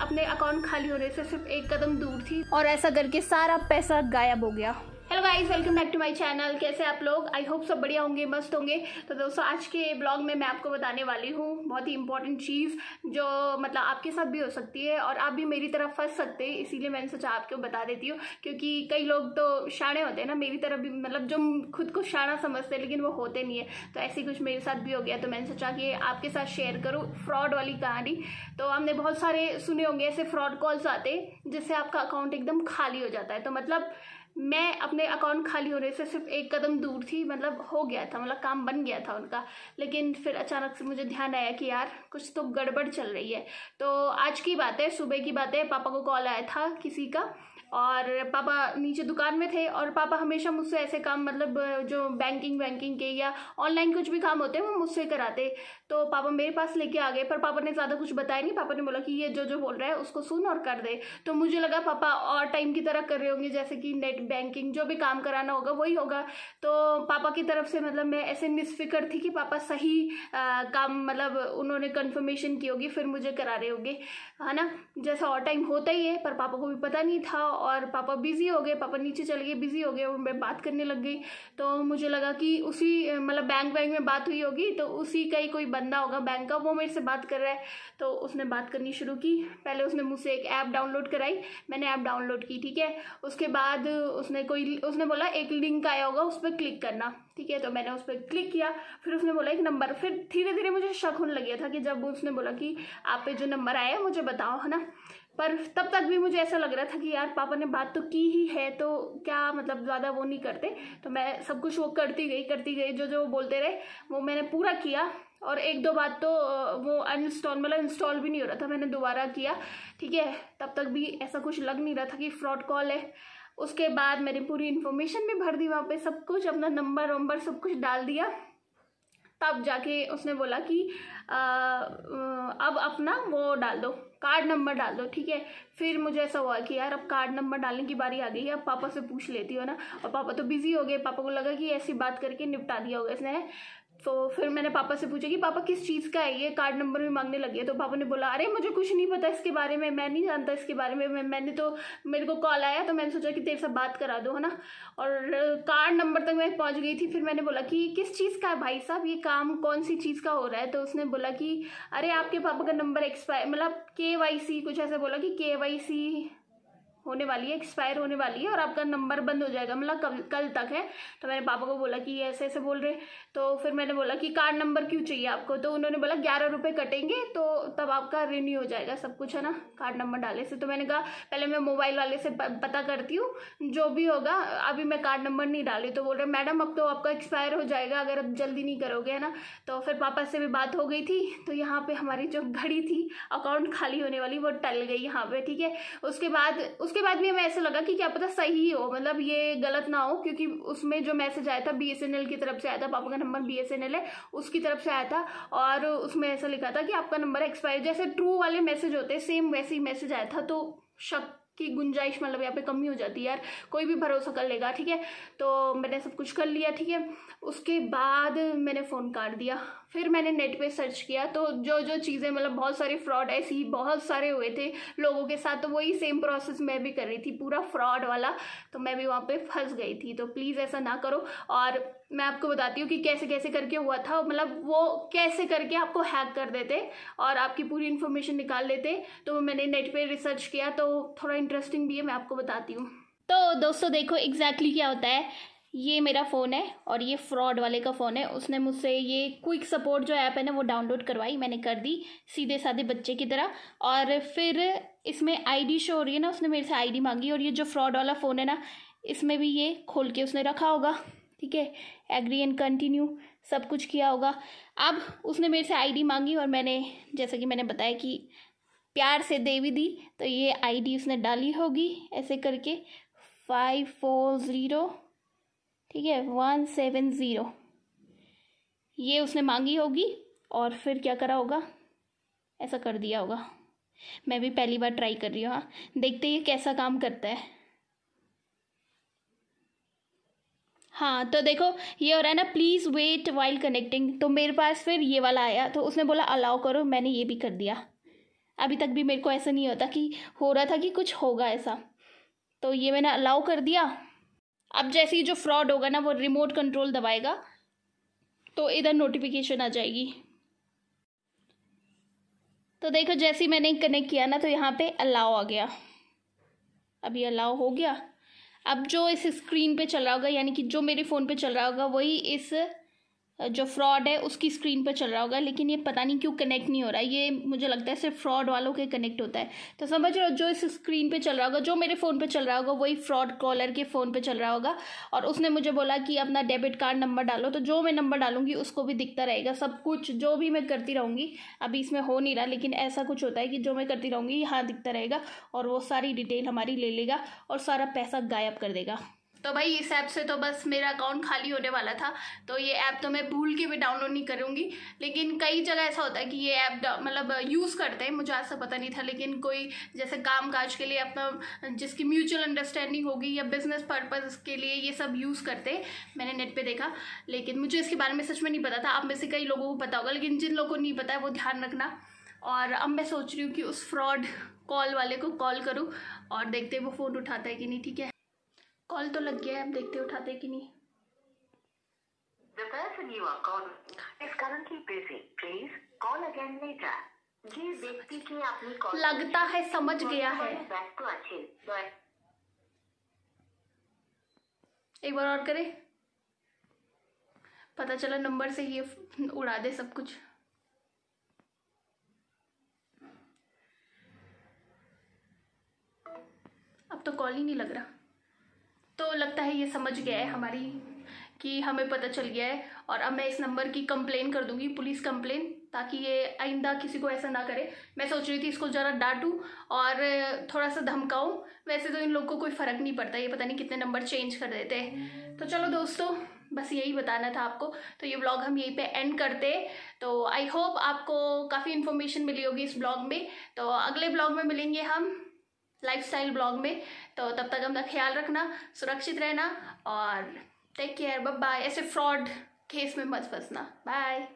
अपने अकाउंट खाली होने से सिर्फ एक कदम दूर थी और ऐसा करके सारा पैसा गायब हो गया। Hello guys, welcome back to my channel. कैसे आप लोग? आई होप सब बढ़िया होंगे, मस्त होंगे। तो दोस्तों, आज के ब्लॉग में मैं आपको बताने वाली हूँ बहुत ही इंपॉर्टेंट चीज़ जो मतलब आपके साथ भी हो सकती है और आप भी मेरी तरफ फंस सकते हैं। इसीलिए मैंने सोचा आपको बता देती हूँ, क्योंकि कई लोग तो शाणे होते हैं ना, मेरी तरफ भी, मतलब जो खुद को शाणा समझते हैं लेकिन वो होते नहीं है। तो ऐसे कुछ मेरे साथ भी हो गया, तो मैंने सोचा कि आपके साथ शेयर करूँ फ्रॉड वाली कहानी। तो हमने बहुत सारे सुने होंगे ऐसे फ्रॉड कॉल्स आते हैं जिससे आपका अकाउंट एकदम खाली हो जाता है। तो मतलब मैं अपने अकाउंट खाली होने से सिर्फ एक कदम दूर थी, मतलब हो गया था, मतलब काम बन गया था उनका। लेकिन फिर अचानक से मुझे ध्यान आया कि यार कुछ तो गड़बड़ चल रही है। तो आज की बात है, सुबह की बात है, पापा को कॉल आया था किसी का और पापा नीचे दुकान में थे और पापा हमेशा मुझसे ऐसे काम, मतलब जो बैंकिंग के या ऑनलाइन कुछ भी काम होते हैं वो मुझसे कराते। तो पापा मेरे पास लेके आ गए, पर पापा ने ज़्यादा कुछ बताया नहीं। पापा ने बोला कि ये जो जो बोल रहा है उसको सुन और कर दे। तो मुझे लगा पापा और टाइम की तरह कर रहे होंगे, जैसे कि नेट बैंकिंग जो भी काम कराना होगा वही होगा। तो पापा की तरफ से मतलब मैं ऐसे निस्फिक्र थी कि पापा सही काम, मतलब उन्होंने कंफर्मेशन की होगी फिर मुझे करा रहे होंगे, है ना। जैसा और टाइम होता ही है, पर पापा को भी पता नहीं था और पापा बिजी हो गए। पापा नीचे चले गए, बिजी हो गए और मैं बात करने लग गई। तो मुझे लगा कि उसी मतलब बैंक में बात हुई होगी, तो उसी का ही कोई बंदा होगा बैंक का, वो मेरे से बात कर रहा है। तो उसने बात करनी शुरू की। पहले उसने मुझसे एक ऐप डाउनलोड कराई, मैंने ऐप डाउनलोड की, ठीक है। उसके बाद उसने बोला एक लिंक आया होगा, उस पर क्लिक करना, ठीक है। तो मैंने उस पर क्लिक किया। फिर उसने बोला एक नंबर। फिर धीरे धीरे मुझे शक होने लग गया था कि जब उसने बोला कि आप पे जो नंबर आया है मुझे बताओ, है ना। पर तब तक भी मुझे ऐसा लग रहा था कि यार पापा ने बात तो की ही है, तो क्या मतलब ज़्यादा वो नहीं करते। तो मैं सब कुछ वो करती गई, जो जो बोलते रहे वो मैंने पूरा किया। और एक दो बात तो वो अनइंस्टॉल, मतलब इंस्टॉल भी नहीं हो रहा था, मैंने दोबारा किया, ठीक है। तब तक भी ऐसा कुछ लग नहीं रहा था कि फ्रॉड कॉल है। उसके बाद मैंने पूरी इन्फॉर्मेशन भी भर दी वहाँ पे, सब कुछ, अपना नंबर वंबर सब कुछ डाल दिया। तब जाके उसने बोला कि अब अपना वो डाल दो, कार्ड नंबर डाल दो, ठीक है। फिर मुझे ऐसा हुआ कि यार अब कार्ड नंबर डालने की बारी आ गई है, अब पापा से पूछ लेती हो ना। और पापा तो बिजी हो गए, पापा को लगा कि ऐसी बात करके निपटा दिया होगा इसने। तो फिर मैंने पापा से पूछा कि पापा किस चीज़ का है ये, कार्ड नंबर भी मांगने लगे। तो पापा ने बोला अरे मुझे कुछ नहीं पता इसके बारे में, मैं नहीं जानता इसके बारे में, मैंने तो, मेरे को कॉल आया तो मैंने सोचा कि तेरे से बात करा दो, है ना। और कार्ड नंबर तक मैं पहुंच गई थी। फिर मैंने बोला कि किस चीज़ का है भाई साहब, ये काम कौन सी चीज़ का हो रहा है। तो उसने बोला कि अरे आपके पापा का नंबर एक्सपायर, मतलब KYC कुछ ऐसे बोला कि KYC होने वाली है, एक्सपायर होने वाली है और आपका नंबर बंद हो जाएगा, मतलब कल तक है। तो मैंने पापा को बोला कि ये ऐसे ऐसे बोल रहे। तो फिर मैंने बोला कि कार्ड नंबर क्यों चाहिए आपको। तो उन्होंने बोला 11 रुपये कटेंगे तो तब आपका रिन्यू हो जाएगा सब कुछ, है ना, कार्ड नंबर डाले से। तो मैंने कहा पहले मैं मोबाइल वाले से पता करती हूँ, जो भी होगा, अभी मैं कार्ड नंबर नहीं डाली। तो बोल रहे मैडम अब तो आपका एक्सपायर हो जाएगा अगर अब जल्दी नहीं करोगे, है ना। तो फिर पापा से भी बात हो गई थी। तो यहाँ पे हमारी जो घड़ी थी अकाउंट खाली होने वाली, वो टल गई यहाँ पे, ठीक है। उसके बाद भी हमें ऐसा लगा कि क्या पता सही हो, मतलब ये गलत ना हो, क्योंकि उसमें जो मैसेज आया था BSNL की तरफ से आया था, पापा का नंबर BSNL है उसकी तरफ से आया था। और उसमें ऐसा लिखा था कि आपका नंबर एक्सपायर, जैसे ट्रू वाले मैसेज होते हैं सेम वैसे ही मैसेज आया था। तो शक की गुंजाइश मतलब यहाँ पे कमी हो जाती है यार, कोई भी भरोसा कर लेगा, ठीक है। तो मैंने सब कुछ कर लिया, ठीक है। उसके बाद मैंने फ़ोन काट दिया। फिर मैंने नेट पे सर्च किया, तो जो जो चीज़ें, मतलब बहुत सारे फ्रॉड ऐसे ही बहुत सारे हुए थे लोगों के साथ, तो वही सेम प्रोसेस मैं भी कर रही थी, पूरा फ्रॉड वाला। तो मैं भी वहाँ पे फंस गई थी। तो प्लीज़ ऐसा ना करो। और मैं आपको बताती हूँ कि कैसे कैसे करके हुआ था, मतलब वो कैसे करके आपको हैक कर देते और आपकी पूरी इन्फॉर्मेशन निकाल लेते। तो मैंने नेट पे रिसर्च किया, तो थोड़ा इंटरेस्टिंग भी है, मैं आपको बताती हूँ। तो दोस्तों देखो एग्जैक्टली क्या होता है। ये मेरा फ़ोन है और ये फ्रॉड वाले का फ़ोन है। उसने मुझसे ये क्विक सपोर्ट जो ऐप है ना वो डाउनलोड करवाई, मैंने कर दी सीधे साधे बच्चे की तरह। और फिर इसमें ID शो हो रही है ना, उसने मेरे से ID मांगी। और ये जो फ्रॉड वाला फ़ोन है ना, इसमें भी ये खोल के उसने रखा होगा, ठीक है। एग्री एंड कंटिन्यू सब कुछ किया होगा। अब उसने मेरे से ID मांगी और मैंने, जैसा कि मैंने बताया कि प्यार से दे भी दी। तो ये ID उसने डाली होगी ऐसे करके 540, ठीक है, 170, ये उसने मांगी होगी। और फिर क्या करा होगा, ऐसा कर दिया होगा। मैं भी पहली बार ट्राई कर रही हूँ, हाँ, देखते ये कैसा काम करता है। हाँ तो देखो ये हो रहा है ना, प्लीज़ वेट वाइल कनेक्टिंग। तो मेरे पास फिर ये वाला आया, तो उसने बोला अलाउ करो, मैंने ये भी कर दिया। अभी तक भी मेरे को ऐसा नहीं होता कि हो रहा था कि कुछ होगा ऐसा। तो ये मैंने अलाउ कर दिया। अब जैसे ही जो फ्रॉड होगा ना वो रिमोट कंट्रोल दबाएगा तो इधर नोटिफिकेशन आ जाएगी। तो देखो जैसे ही मैंने कनेक्ट किया ना तो यहाँ पे अलाउ आ गया। अभी अलाउ हो गया। अब जो इस स्क्रीन पे चल रहा होगा यानी कि जो मेरे फ़ोन पे चल रहा होगा वही इस जो फ्रॉड है उसकी स्क्रीन पर चल रहा होगा, लेकिन ये पता नहीं क्यों कनेक्ट नहीं हो रहा है। ये मुझे लगता है सिर्फ फ्रॉड वालों के कनेक्ट होता है। तो समझ रहे हो, जो इस स्क्रीन पे चल रहा होगा, जो मेरे फ़ोन पे चल रहा होगा वही फ्रॉड कॉलर के फ़ोन पे चल रहा होगा। और उसने मुझे बोला कि अपना डेबिट कार्ड नंबर डालो, तो जो मैं नंबर डालूंगी उसको भी दिखता रहेगा सब कुछ, जो भी मैं करती रहूँगी। अभी इसमें हो नहीं रहा, लेकिन ऐसा कुछ होता है कि जो मैं करती रहूँगी यहाँ दिखता रहेगा और वो सारी डिटेल हमारी ले लेगा और सारा पैसा गायब कर देगा। तो भाई इस ऐप से तो बस मेरा अकाउंट खाली होने वाला था। तो ये ऐप तो मैं भूल के भी डाउनलोड नहीं करूँगी, लेकिन कई जगह ऐसा होता है कि ये ऐप मतलब यूज़ करते हैं। मुझे ऐसा पता नहीं था, लेकिन कोई जैसे काम काज के लिए अपना जिसकी म्यूचुअल अंडरस्टैंडिंग होगी या बिजनेस पर्पज़ के लिए ये सब यूज़ करते हैं। मैंने नेट पे देखा, लेकिन मुझे इसके बारे में सच में नहीं पता था। आप में से कई लोगों को पता होगा, लेकिन जिन लोगों को नहीं पता है वो ध्यान रखना। और अब मैं सोच रही हूँ कि उस फ्रॉड कॉल वाले को कॉल करूँ और देखते वो फ़ोन उठाता है कि नहीं। ठीक है, कॉल तो लग गया है, अब देखते उठाते कि नहीं। The person you are calling is currently busy. Please call again later. ये व्यक्ति की अपनी कॉल लगता है समझ गया है। व्यस्त আছে। एक बार और करे, पता चला नंबर से ये उड़ा दे सब कुछ। अब तो कॉल ही नहीं लग रहा। तो लगता है ये समझ गया है हमारी कि हमें पता चल गया है। और अब मैं इस नंबर की कंप्लेन कर दूंगी, पुलिस कंप्लेन, ताकि ये आइंदा किसी को ऐसा ना करे। मैं सोच रही थी इसको ज़रा डांटूं और थोड़ा सा धमकाऊं। वैसे तो इन लोगों को कोई फ़र्क नहीं पड़ता, ये पता नहीं कितने नंबर चेंज कर देते हैं। तो चलो दोस्तों, बस यही बताना था आपको। तो ये ब्लॉग हम यहीं पे एंड करते। तो आई होप आपको काफ़ी इन्फॉर्मेशन मिली होगी इस ब्लॉग में। तो अगले ब्लॉग में मिलेंगे हम लाइफस्टाइल ब्लॉग में। तो तब तक अपना ख्याल रखना, सुरक्षित रहना और टेक केयर, बाय बाय। ऐसे फ्रॉड केस में मत फंसना। बाय।